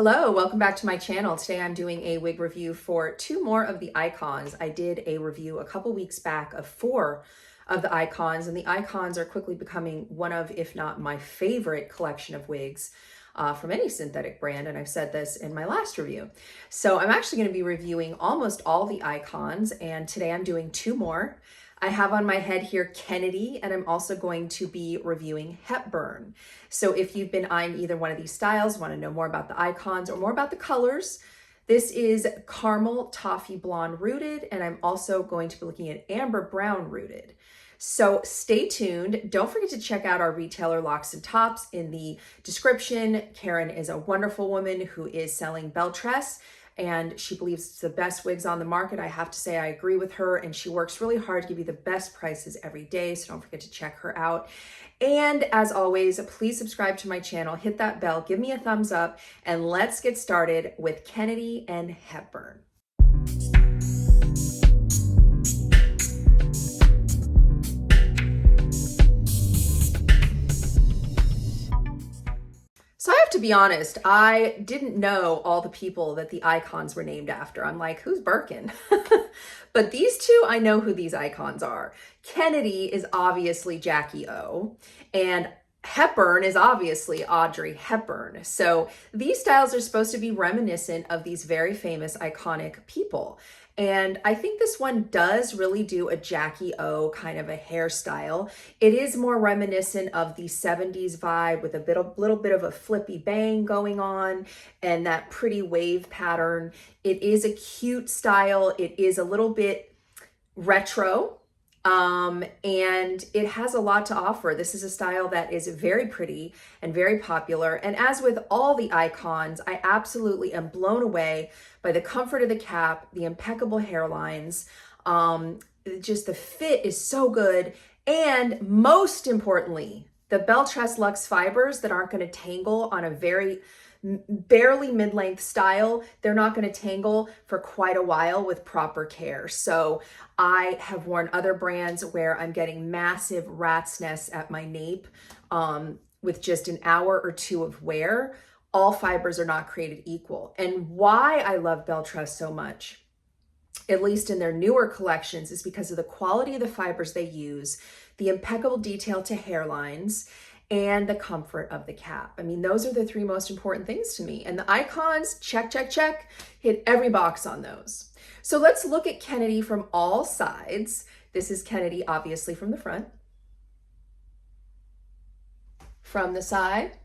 Hello, welcome back to my channel. Today I'm doing a wig review for two more of the icons. I did a review a couple weeks back of four of the icons, and the icons are quickly becoming one of, if not my favorite collection of wigs from any synthetic brand, and I've said this in my last review. So I'm actually going to be reviewing almost all the icons, and today I'm doing two more. I have on my head here Kennedy, and I'm also going to be reviewing Hepburn. So if you've been eyeing either one of these styles, want to know more about the icons or more about the colors, this is caramel toffee blonde rooted, and I'm also going to be looking at amber brown rooted. So stay tuned. Don't forget to check out our retailer Locks and Tops in the description. Karen is a wonderful woman who is selling Belle Tress, and she believes it's the best wigs on the market. I have to say I agree with her, and she works really hard to give you the best prices every day, so don't forget to check her out. And as always, please subscribe to my channel, hit that bell, give me a thumbs up, and let's get started with Kennedy and Hepburn. So I have to be honest, I didn't know all the people that the icons were named after. I'm like, who's Birkin? But these two, I know who these icons are. Kennedy is obviously Jackie O, and Hepburn is obviously Audrey Hepburn. So these styles are supposed to be reminiscent of these very famous iconic people. And I think this one does really do a Jackie O kind of a hairstyle. It is more reminiscent of the 70s vibe with a little bit of a flippy bang going on and that pretty wave pattern. It is a cute style. It is a little bit retro. And it has a lot to offer. This is a style that is very pretty and very popular. And as with all the icons, I absolutely am blown away by the comfort of the cap, the impeccable hairlines. Just the fit is so good. And most importantly, the Belle Tress Luxe fibers that aren't going to tangle on a very barely mid-length style. They're not going to tangle for quite a while with proper care. So I have worn other brands where I'm getting massive rat's nests at my nape with just an hour or two of wear. All fibers are not created equal. And why I love Belle Tress so much, at least in their newer collections, is because of the quality of the fibers they use, the impeccable detail to hairlines, and the comfort of the cap. I mean, those are the three most important things to me. And the icons, check, check, check, hit every box on those. So let's look at Kennedy from all sides. This is Kennedy, obviously, from the front. From the side.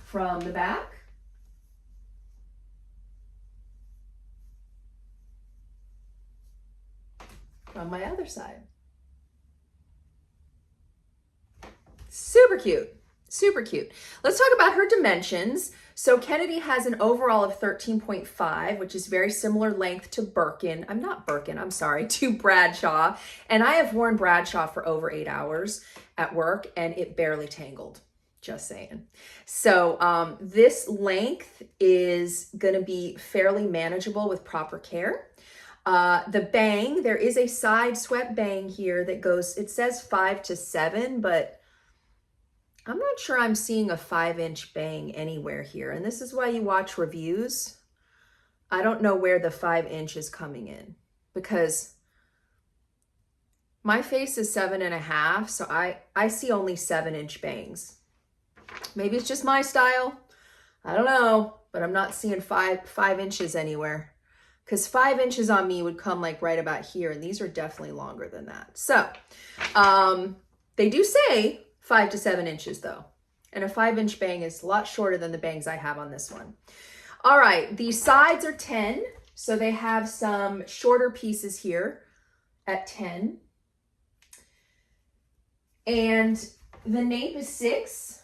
From the back. From my other side. Super cute, super cute. Let's talk about her dimensions. So Kennedy has an overall of 13.5, which is very similar length to Birkin. To Bradshaw. And I have worn Bradshaw for over 8 hours at work, and it barely tangled. Just saying. So this length is going to be fairly manageable with proper care. The bang, there is a side swept bang here that goes, it says 5 to 7, but I'm not sure I'm seeing a 5-inch bang anywhere here. And this is why you watch reviews. I don't know where the 5-inch is coming in, because my face is 7.5, so I see only 7-inch bangs. Maybe it's just my style. I don't know, but I'm not seeing five inches anywhere. Because 5 inches on me would come like right about here, and these are definitely longer than that. So they do say 5 to 7 inches though. And a 5-inch bang is a lot shorter than the bangs I have on this one. All right, the sides are 10. So they have some shorter pieces here at 10. And the nape is 6.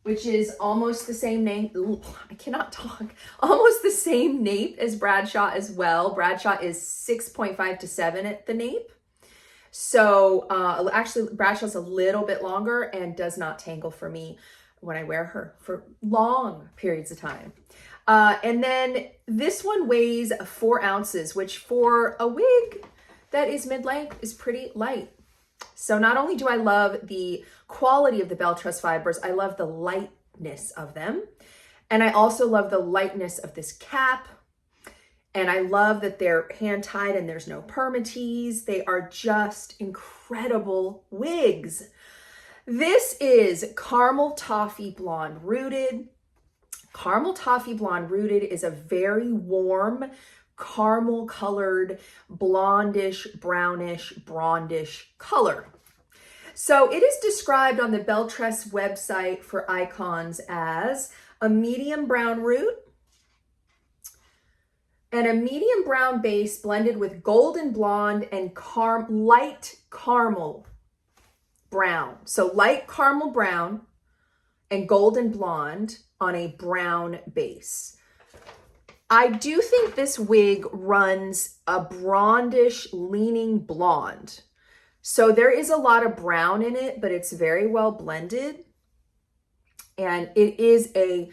Which is almost the same nape. Ooh, I cannot talk. Almost the same nape as Bradshaw as well. Bradshaw is 6.5 to 7 at the nape. So actually Bradshaw's a little bit longer and does not tangle for me when I wear her for long periods of time. And then this one weighs 4 ounces, which for a wig that is mid-length is pretty light. So not only do I love the quality of the Belle Tress fibers, I love the lightness of them. And I also love the lightness of this cap. And I love that they're hand tied and there's no permatease. They are just incredible wigs. This is Caramel Toffee Blonde Rooted. Caramel Toffee Blonde Rooted is a very warm, caramel colored, blondish, brownish, brondish color. So it is described on the Belle Tress website for icons as a medium brown root and a medium brown base blended with golden blonde and light caramel brown. So light caramel brown and golden blonde on a brown base. I do think this wig runs a brondish leaning blonde. So there is a lot of brown in it, but it's very well blended. And it is a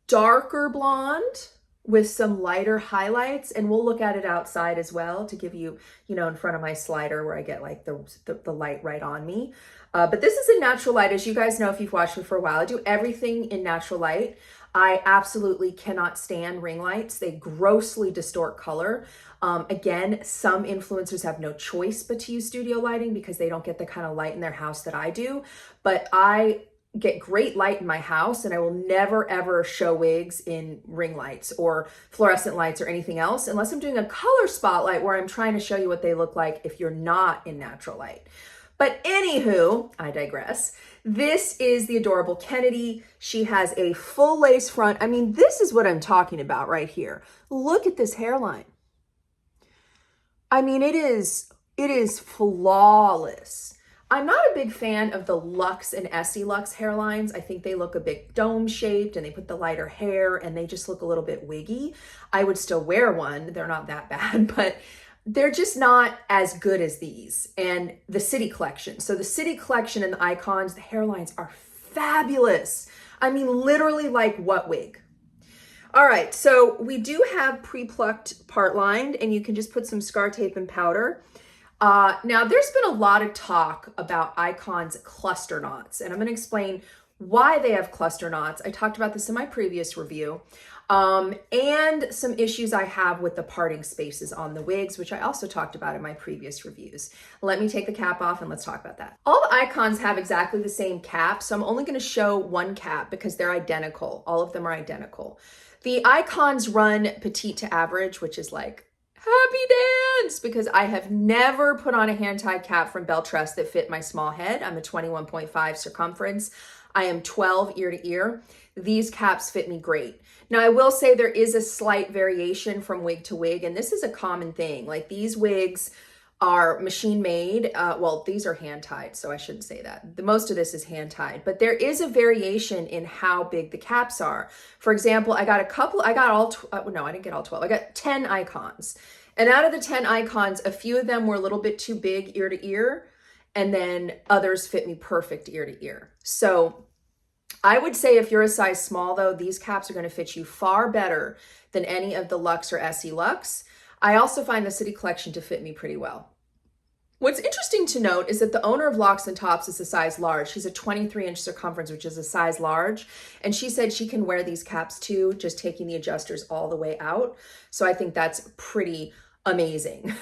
darker blonde with some lighter highlights. And we'll look at it outside as well to give you, in front of my slider where I get like the light right on me. But this is in natural light. As you guys know, if you've watched me for a while, I do everything in natural light. I absolutely cannot stand ring lights. They grossly distort color. Again, some influencers have no choice but to use studio lighting because they don't get the kind of light in their house that I do. But I get great light in my house and I will never ever show wigs in ring lights or fluorescent lights or anything else unless I'm doing a color spotlight where I'm trying to show you what they look like if you're not in natural light. But anywho, I digress. This is the adorable Kennedy. She has a full lace front. I mean, this is what I'm talking about right here. Look at this hairline. I mean, it is flawless. I'm not a big fan of the Luxe and Essie Luxe hairlines. I think they look a bit dome shaped and they put the lighter hair and they just look a little bit wiggy. I would still wear one. They're not that bad, but they're just not as good as these. And the City Collection. So the City Collection and the icons, the hairlines are fabulous. I mean, literally like what wig? All right, so we do have pre-plucked part lined and you can just put some scar tape and powder. Now there's been a lot of talk about icons cluster knots and I'm gonna explain why they have cluster knots. I talked about this in my previous review. And some issues I have with the parting spaces on the wigs, which I also talked about in my previous reviews. Let me take the cap off and let's talk about that. All the icons have exactly the same cap, so I'm only going to show one cap because they're identical. All of them are identical. The icons run petite to average, which is like happy dance, because I have never put on a hand-tied cap from Belle Tress that fit my small head. I'm a 21.5 circumference. I am 12 ear to ear. These caps fit me great. Now, I will say there is a slight variation from wig to wig, and this is a common thing. Like these wigs are machine made. Well, these are hand tied, so I shouldn't say that. The most of this is hand tied, but there is a variation in how big the caps are. For example, I got no, I didn't get all 12. I got 10 icons. And out of the 10 icons, a few of them were a little bit too big ear to ear, and then others fit me perfect ear to ear. So I would say if you're a size small though, these caps are going to fit you far better than any of the Luxe or Essie Luxe. I also find the City Collection to fit me pretty well. What's interesting to note is that the owner of Locks and Tops is a size large. She's a 23-inch circumference, which is a size large. And she said she can wear these caps too, just taking the adjusters all the way out. So I think that's pretty amazing.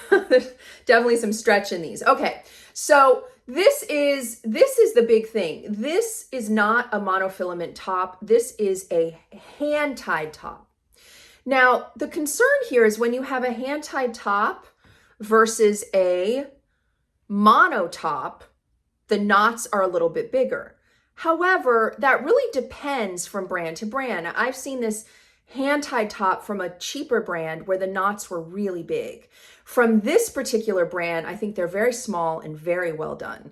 Definitely some stretch in these. Okay, so this is the big thing. This is not a monofilament top. This is a hand-tied top. Now, the concern here is when you have a hand-tied top versus a mono top, the knots are a little bit bigger. However, that really depends from brand to brand. Now, I've seen this hand-tied top from a cheaper brand where the knots were really big. From this particular brand, I think they're very small and very well done.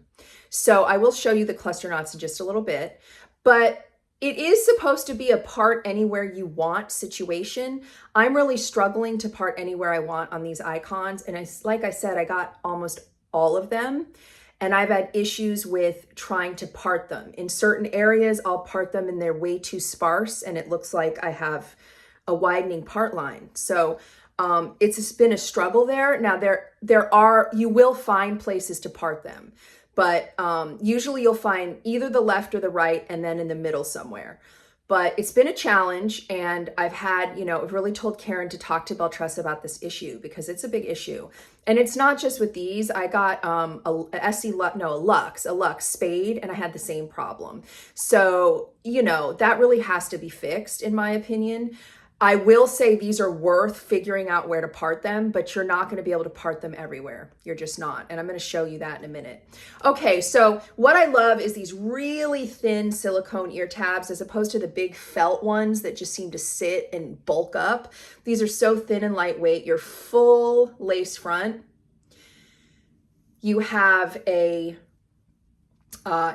So I will show you the cluster knots in just a little bit, but it is supposed to be a part anywhere you want situation. I'm really struggling to part anywhere I want on these icons. And like I said, I got almost all of them. And I've had issues with trying to part them. In certain areas, I'll part them and they're way too sparse and it looks like I have a widening part line. So It's been a struggle there. Now you will find places to part them, but usually you'll find either the left or the right and then in the middle somewhere. But it's been a challenge, and I've had, I've really told Karen to talk to Belle Tress about this issue because it's a big issue. And it's not just with these. I got a Lux spade, and I had the same problem. So, that really has to be fixed, in my opinion. I will say these are worth figuring out where to part them, but you're not going to be able to part them everywhere. You're just not. And I'm going to show you that in a minute. Okay, so what I love is these really thin silicone ear tabs as opposed to the big felt ones that just seem to sit and bulk up. These are so thin and lightweight. Your full lace front. You have a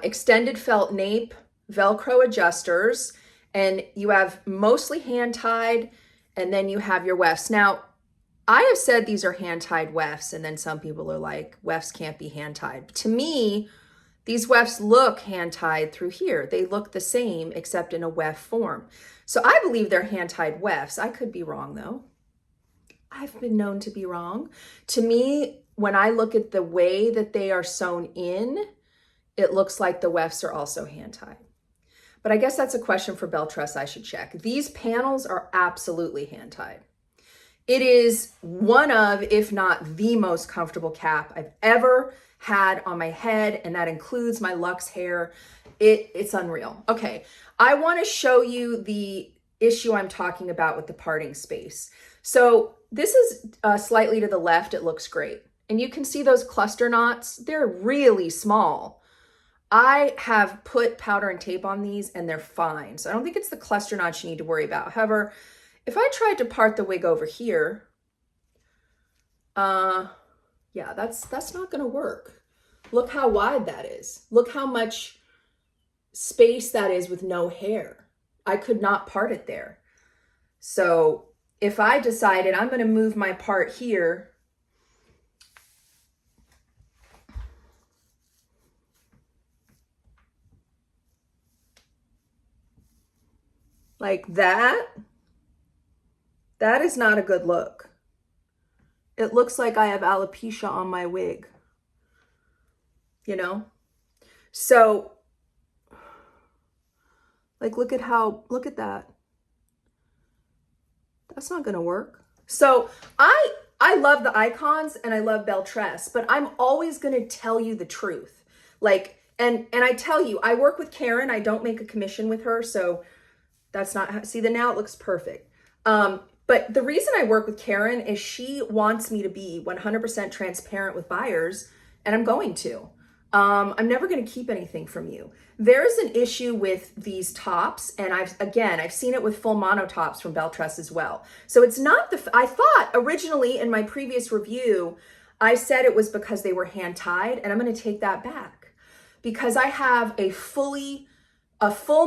extended felt nape, Velcro adjusters, and you have mostly hand-tied, and then you have your wefts. Now, I have said these are hand-tied wefts, and then some people are like, wefts can't be hand-tied. To me, these wefts look hand-tied through here. They look the same, except in a weft form. So I believe they're hand-tied wefts. I could be wrong, though. I've been known to be wrong. To me, when I look at the way that they are sewn in, it looks like the wefts are also hand-tied. But I guess that's a question for Belle Tress I should check. These panels are absolutely hand-tied. It is one of, if not the most comfortable cap I've ever had on my head, and that includes my Luxe hair. It's unreal. Okay, I want to show you the issue I'm talking about with the parting space. So this is slightly to the left. It looks great. And you can see those cluster knots. They're really small. I have put powder and tape on these and they're fine. So I don't think it's the cluster knots you need to worry about. However, if I tried to part the wig over here, yeah, that's not gonna work. Look how wide that is. Look how much space that is with no hair. I could not part it there. So if I decided I'm gonna move my part here, like that is not a good look. It looks like I have alopecia on my wig, So, like, look at that. That's not gonna work. So I love the icons and I love Belle Tress, but I'm always gonna tell you the truth. Like, and I tell you, I work with Karen. I don't make a commission with her, so that's not, see, now it looks perfect. But the reason I work with Karen is she wants me to be 100% transparent with buyers, and I'm going to. I'm never going to keep anything from you. There's an issue with these tops, and I've seen it with full mono tops from Belle Tress as well. So it's not I thought originally in my previous review, I said it was because they were hand tied, and I'm going to take that back because I have a full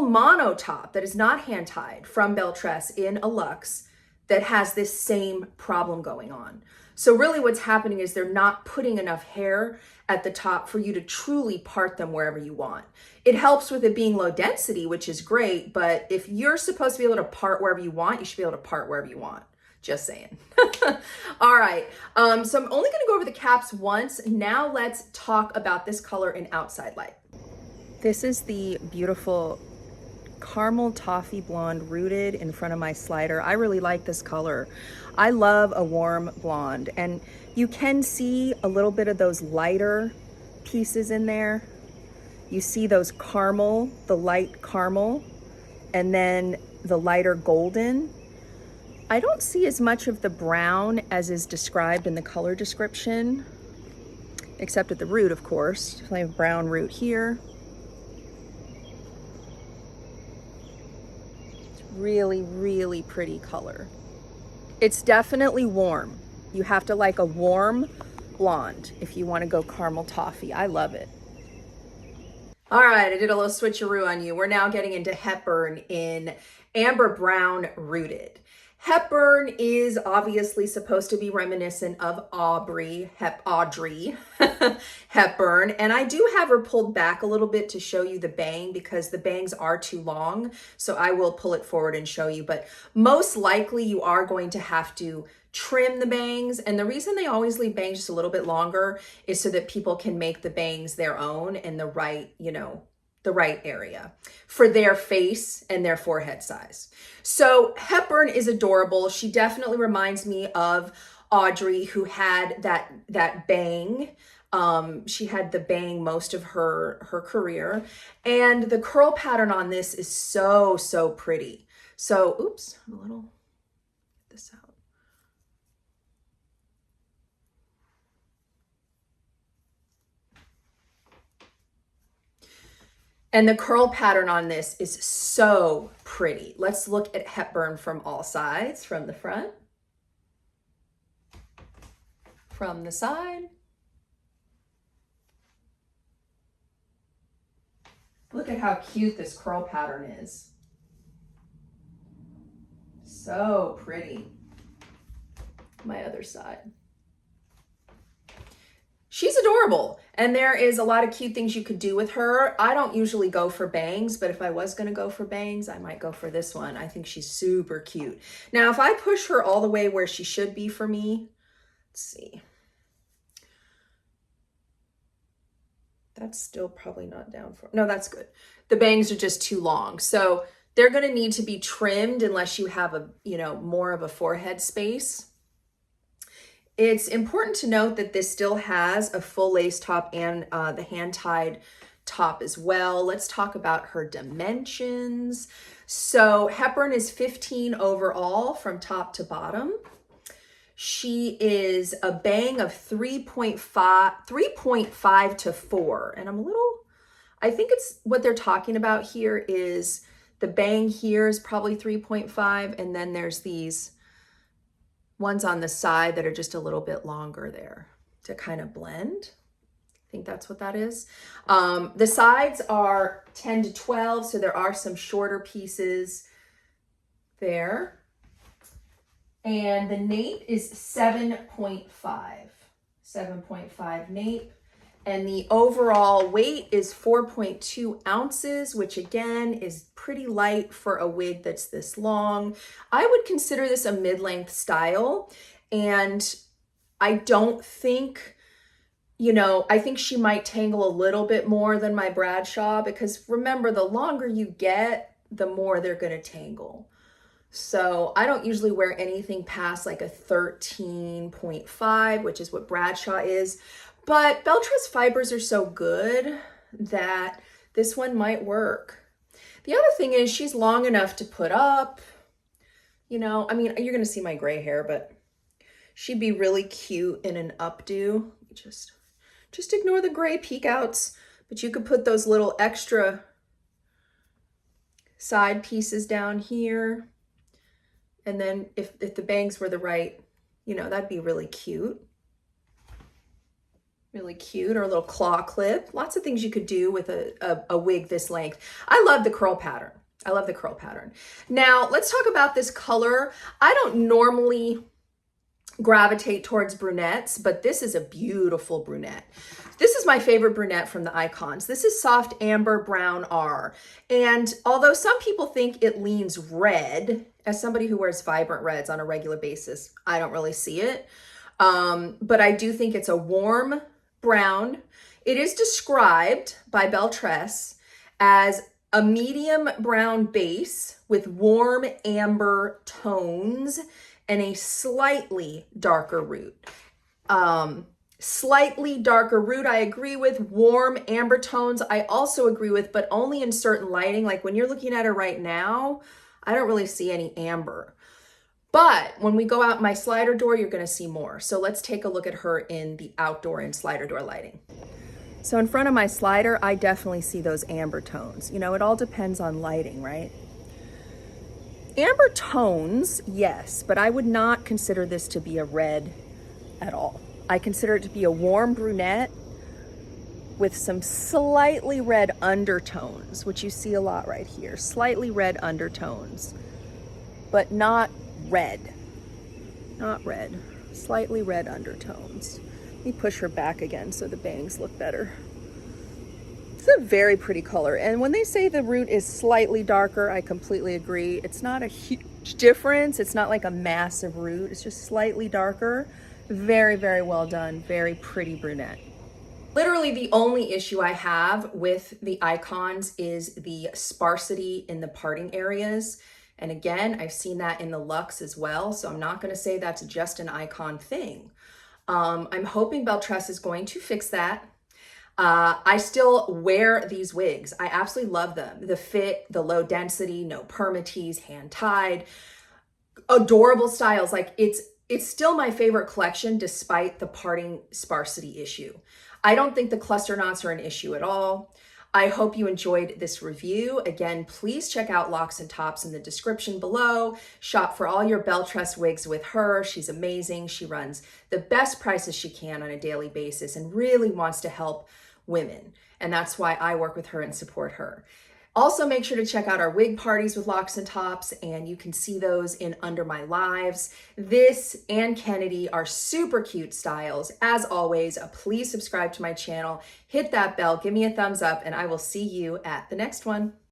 mono top that is not hand tied from Belle Tress in a Luxe that has this same problem going on. So really what's happening is they're not putting enough hair at the top for you to truly part them wherever you want. It helps with it being low density, which is great, but if you're supposed to be able to part wherever you want, you should be able to part wherever you want. Just saying. All right, so I'm only gonna go over the caps once. Now let's talk about this color in outside light. This is the beautiful caramel toffee blonde rooted in front of my slider. I really like this color. I love a warm blonde, and you can see a little bit of those lighter pieces in there. You see those caramel, the light caramel, and then the lighter golden. I don't see as much of the brown as is described in the color description, except at the root, of course. I have brown root here. Really, really pretty color. It's definitely warm. You have to like a warm blonde if you want to go caramel toffee. I love it. All right, I did a little switcheroo on you. We're now getting into Hepburn in amber brown rooted. Hepburn is obviously supposed to be reminiscent of Audrey Hepburn. And I do have her pulled back a little bit to show you the bang because the bangs are too long. So I will pull it forward and show you. But most likely you are going to have to trim the bangs. And the reason they always leave bangs just a little bit longer is so that people can make the bangs their own in the right, the right area for their face and their forehead size. So Hepburn is adorable. She definitely reminds me of Audrey, who had that bang. She had the bang most of her career. And the curl pattern on this is so, so pretty. So, oops, I'm a little, get this out. And the curl pattern on this is so pretty. Let's look at Hepburn from all sides, from the front, from the side. Look at how cute this curl pattern is. So pretty. My other side. She's adorable, and there is a lot of cute things you could do with her. I don't usually go for bangs, but if I was going to go for bangs, I might go for this one. I think she's super cute. Now, if I push her all the way where she should be for me, let's see. That's still probably not down for, no, that's good. The bangs are just too long. So they're going to need to be trimmed unless you have a, more of a forehead space. It's important to note that this still has a full lace top and the hand-tied top as well. Let's talk about her dimensions. So Hepburn is 15 overall from top to bottom. She is a bang of 3.5 to 4. And I think it's what they're talking about here is the bang here is probably 3.5. And then there's these ones on the side that are just a little bit longer there to kind of blend. I think that's what that is. The sides are 10 to 12, so there are some shorter pieces there. And the nape is 7.5. 7.5 nape. And the overall weight is 4.2 ounces, which again is pretty light for a wig that's this long. I would consider this a mid-length style. And I don't think, I think she might tangle a little bit more than my Bradshaw, because remember, the longer you get, the more they're going to tangle. So I don't usually wear anything past like a 13.5, which is what Bradshaw is. But Belle Tress fibers are so good that this one might work. The other thing is she's long enough to put up, you're going to see my gray hair, but she'd be really cute in an updo. Just ignore the gray peek outs, but you could put those little extra side pieces down here. And then if the bangs were the right, that'd be really cute. Really cute, or a little claw clip. Lots of things you could do with a wig this length. I love the curl pattern. I love the curl pattern. Now, let's talk about this color. I don't normally gravitate towards brunettes, but this is a beautiful brunette. This is my favorite brunette from the icons. This is Soft Amber Brown R. And although some people think it leans red, as somebody who wears vibrant reds on a regular basis, I don't really see it. But I do think it's a warm brown. It is described by Belle Tress as a medium brown base with warm amber tones and a slightly darker root. Slightly darker root, I agree with. Warm amber tones, I also agree with, but only in certain lighting. Like when you're looking at her right now, I don't really see any amber. But when we go out my slider door, you're going to see more. So let's take a look at her in the outdoor and slider door lighting. So in front of my slider, I definitely see those amber tones. It all depends on lighting, right? Amber tones, yes, but I would not consider this to be a red at all. I consider it to be a warm brunette with some slightly red undertones, which you see a lot right here. Slightly red undertones, but not red. Not red, slightly red undertones. Let me push her back again so the bangs look better. It's a very pretty color. And when they say the root is slightly darker, I completely agree. It's not a huge difference. It's not like a massive root. It's just slightly darker. Very, very well done. Very pretty brunette. Literally the only issue I have with the icons is the sparsity in the parting areas. And again, I've seen that in the Luxe as well. So I'm not going to say that's just an icon thing. I'm hoping Belle Tress is going to fix that. I still wear these wigs. I absolutely love them. The fit, the low density, no permatease, hand tied, adorable styles. Like it's still my favorite collection despite the parting sparsity issue. I don't think the cluster knots are an issue at all. I hope you enjoyed this review. Again, please check out Locks and Tops in the description below. Shop for all your Belle Tress wigs with her. She's amazing. She runs the best prices she can on a daily basis and really wants to help women. And that's why I work with her and support her. Also, make sure to check out our wig parties with Locks and Tops, and you can see those in Under My Lives. This and Kennedy are super cute styles. As always, please subscribe to my channel, hit that bell, give me a thumbs up, and I will see you at the next one.